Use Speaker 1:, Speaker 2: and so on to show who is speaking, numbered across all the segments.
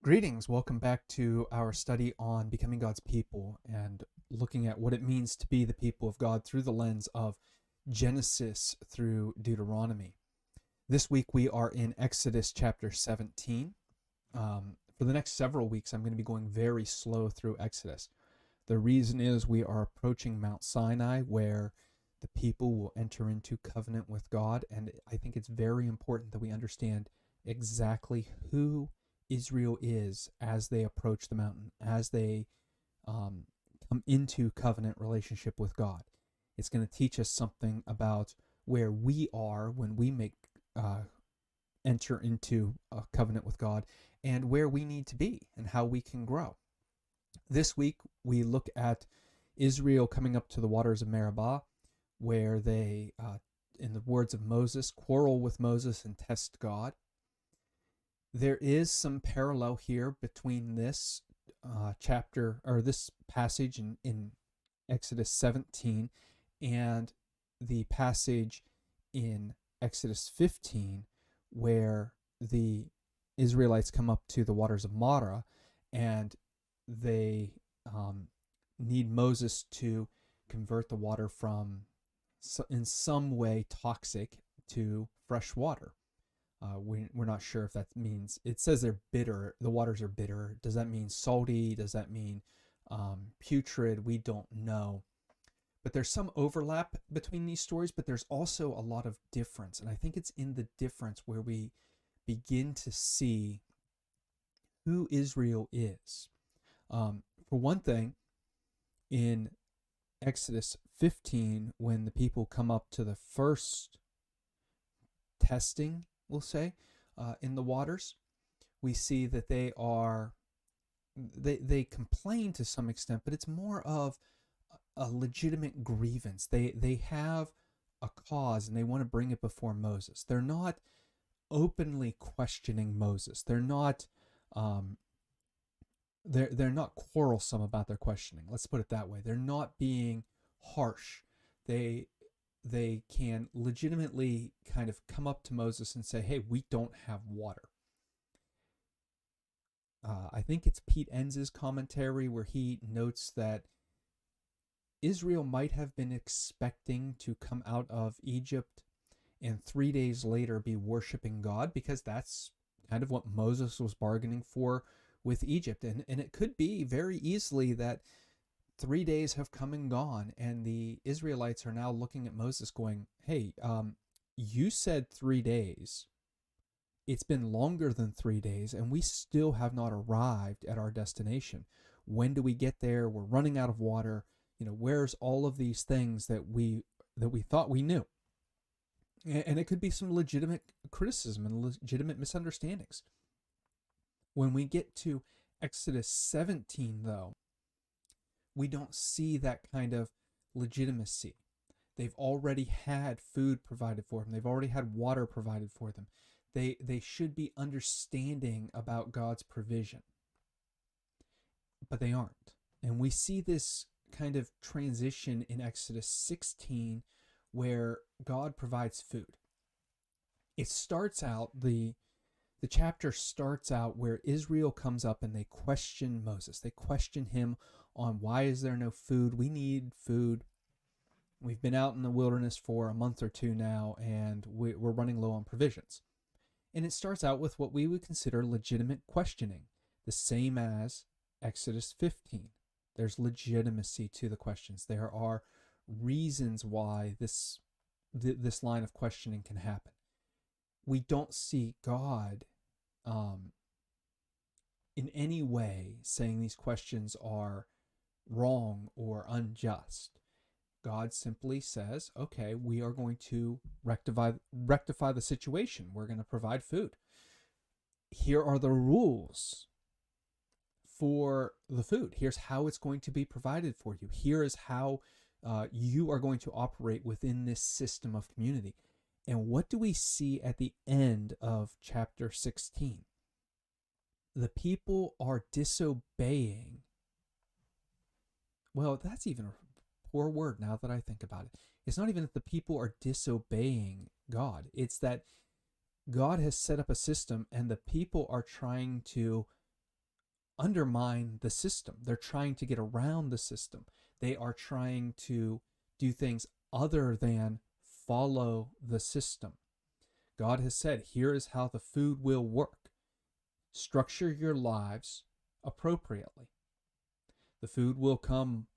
Speaker 1: Greetings. Welcome back to our study on becoming God's people and looking at what it means to be the people of God through the lens of Genesis through Deuteronomy. This week we are in Exodus chapter 17. For the next several weeks, I'm going to be going very slow through Exodus. The reason is we are approaching Mount Sinai, where the people will enter into covenant with God, and I think it's very important that we understand exactly who Israel is as they approach the mountain, as they um, come into covenant relationship with God. It's going to teach us something about where we are when we enter into a covenant with God, and where we need to be and how we can grow. This week we look at Israel coming up to the waters of Meribah, where they, in the words of Moses, quarrel with Moses and test God. There is some parallel here between this chapter or this passage in Exodus 17 and the passage in Exodus 15, where the Israelites come up to the waters of Marah and they need Moses to convert the water from, in some way, toxic to fresh water. We're not sure if that means, it says they're bitter, the waters are bitter. Does that mean salty? Does that mean putrid? We don't know. But there's some overlap between these stories, but there's also a lot of difference. And I think it's in the difference where we begin to see who Israel is. For one thing, in Exodus 15, when the people come up to the first testing, we'll say, in the waters, we see that they complain to some extent, but it's more of a legitimate grievance. They have a cause and they want to bring it before Moses. They're not openly questioning Moses. They're not they're not quarrelsome about their questioning. Let's put it that way. They're not being harsh. They can legitimately kind of come up to Moses and say, hey, we don't have water. I think it's Pete Enns' commentary where he notes that Israel might have been expecting to come out of Egypt and 3 days later be worshiping God, because that's kind of what Moses was bargaining for with Egypt. And it could be very easily that 3 days have come and gone, and the Israelites are now looking at Moses going, hey, you said 3 days. It's been longer than 3 days, and we still have not arrived at our destination. When do we get there? We're running out of water. Where's all of these things that we thought we knew? And it could be some legitimate criticism and legitimate misunderstandings. When we get to Exodus 17, though, we don't see that kind of legitimacy. They've already had food provided for them. They've already had water provided for them. They should be understanding about God's provision, but they aren't. And we see this kind of transition in Exodus 16 where God provides food. It starts out, the chapter starts out where Israel comes up and they question Moses. They question him on, why is there no food? We need food. We've been out in the wilderness for a month or two now, and we're running low on provisions. And it starts out with what we would consider legitimate questioning, the same as Exodus 15. There's legitimacy to the questions. There are reasons why this line of questioning can happen. We don't see God in any way saying these questions are wrong or unjust. God simply says, okay, we are going to rectify the situation. We're going to provide food. Here are the rules for the food. Here's how it's going to be provided for you. Here is how you are going to operate within this system of community. And what do we see at the end of chapter 16? The people are disobeying. Well, that's even a poor word now that I think about it. It's not even that the people are disobeying God. It's that God has set up a system and the people are trying to undermine the system. They're trying to get around the system. They are trying to do things other than follow the system. God has said, here is how the food will work. Structure your lives appropriately. The food will come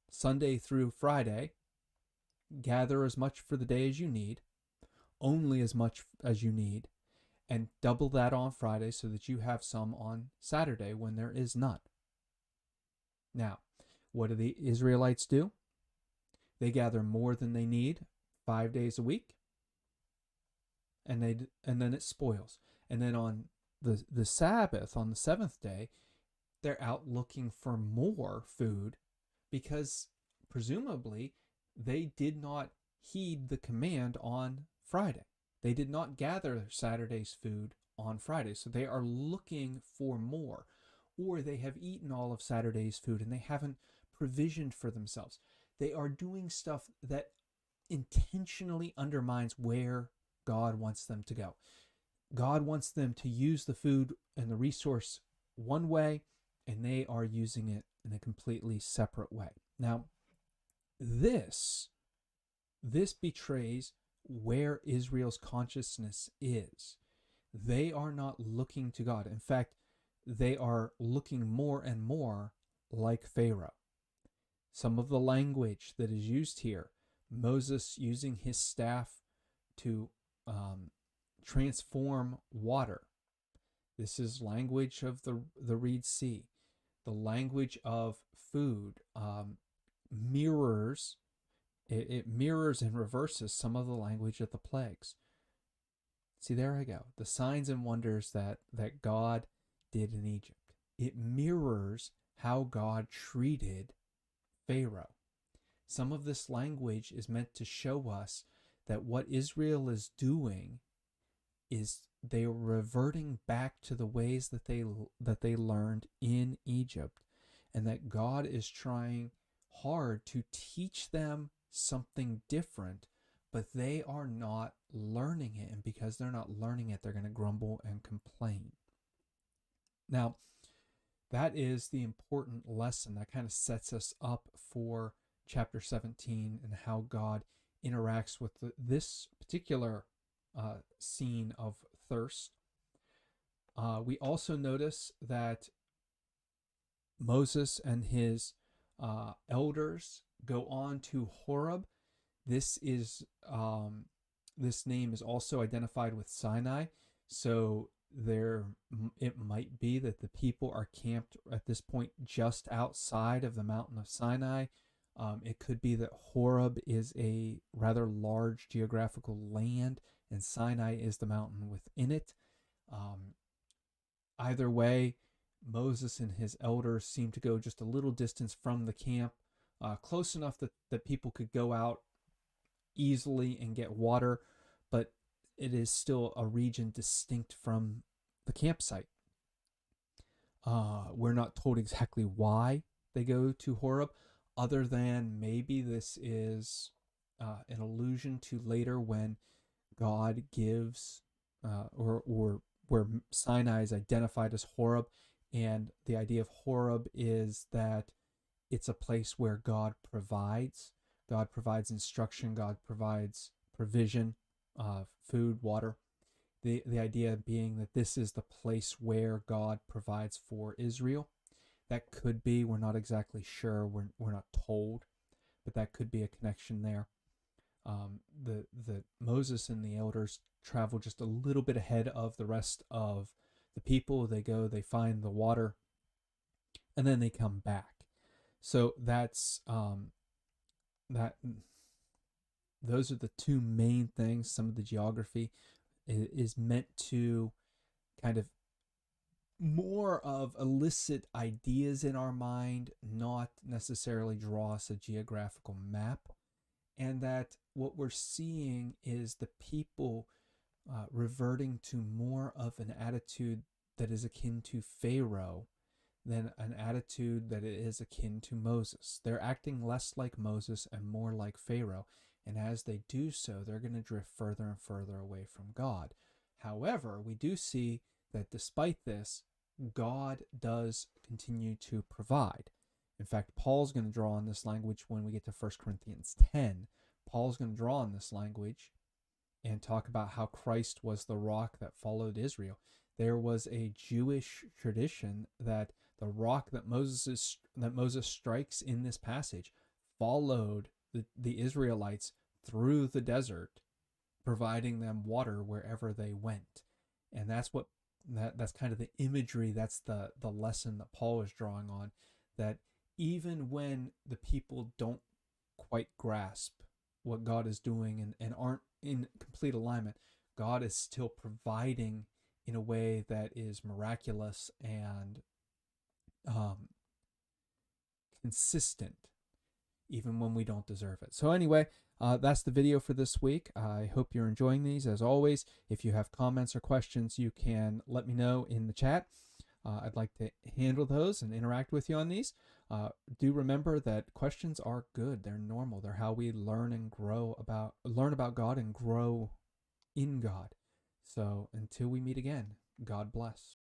Speaker 1: Sunday through Friday. Gather as much for the day as you need, only as much as you need, and double that on Friday so that you have some on Saturday when there is none. Now, what do the Israelites do? They gather more than they need 5 days a week, and then it spoils. And then on the Sabbath, on the seventh day, they're out looking for more food because presumably they did not heed the command on Friday. They did not gather Saturday's food on Friday, so they are looking for more. Or they have eaten all of Saturday's food and they haven't provisioned for themselves. They are doing stuff that intentionally undermines where God wants them to go. God wants them to use the food and the resource one way, and they are using it in a completely separate way. Now, this betrays where Israel's consciousness is. They are not looking to God. In fact, they are looking more and more like Pharaoh. Some of the language that is used here, Moses using his staff to transform water. This is language of the Reed Sea. The language of food mirrors, it mirrors and reverses some of the language of the plagues. See, there I go. The signs and wonders that God did in Egypt. It mirrors how God treated Pharaoh. Some of this language is meant to show us that what Israel is doing is they are reverting back to the ways that they learned in Egypt, and that God is trying hard to teach them something different, but they are not learning it, and because they're not learning it, they're going to grumble and complain. Now, that is the important lesson that kind of sets us up for chapter 17 and how God interacts with this particular scene of thirst. We also notice that Moses and his elders go on to Horeb. This name is also identified with Sinai, so it might be that the people are camped at this point just outside of the mountain of Sinai. It could be that Horeb is a rather large geographical land and Sinai is the mountain within it. Either way, Moses and his elders seem to go just a little distance from the camp, close enough that people could go out easily and get water, but it is still a region distinct from the campsite. We're not told exactly why they go to Horeb, other than maybe this is an allusion to later when God gives, or where Sinai is identified as Horeb, and the idea of Horeb is that it's a place where God provides. God provides instruction. God provides provision of food, water. The idea being that this is the place where God provides for Israel. That could be, we're not exactly sure, we're not told, but that could be a connection there. The Moses and the elders travel just a little bit ahead of the rest of the people. They go, they find the water, and then they come back. So that's that. Those are the two main things. Some of the geography is meant to kind of more of elicit ideas in our mind, not necessarily draw us a geographical map. And that what we're seeing is the people reverting to more of an attitude that is akin to Pharaoh than an attitude that is akin to Moses. They're acting less like Moses and more like Pharaoh. And as they do so, they're going to drift further and further away from God. However, we do see that despite this, God does continue to provide. In fact, Paul's going to draw on this language when we get to 1 Corinthians 10. Paul's going to draw on this language and talk about how Christ was the rock that followed Israel. There was a Jewish tradition that the rock that Moses strikes in this passage followed the Israelites through the desert, providing them water wherever they went. And that's kind of the imagery, that's the lesson that Paul is drawing on, that even when the people don't quite grasp what God is doing and aren't in complete alignment, God is still providing in a way that is miraculous and consistent, even when we don't deserve it. So anyway, that's the video for this week. I hope you're enjoying these. As always, if you have comments or questions, you can let me know in the chat. I'd like to handle those and interact with you on these. Do remember that questions are good. They're normal. They're how we learn about God and grow in God. So until we meet again, God bless.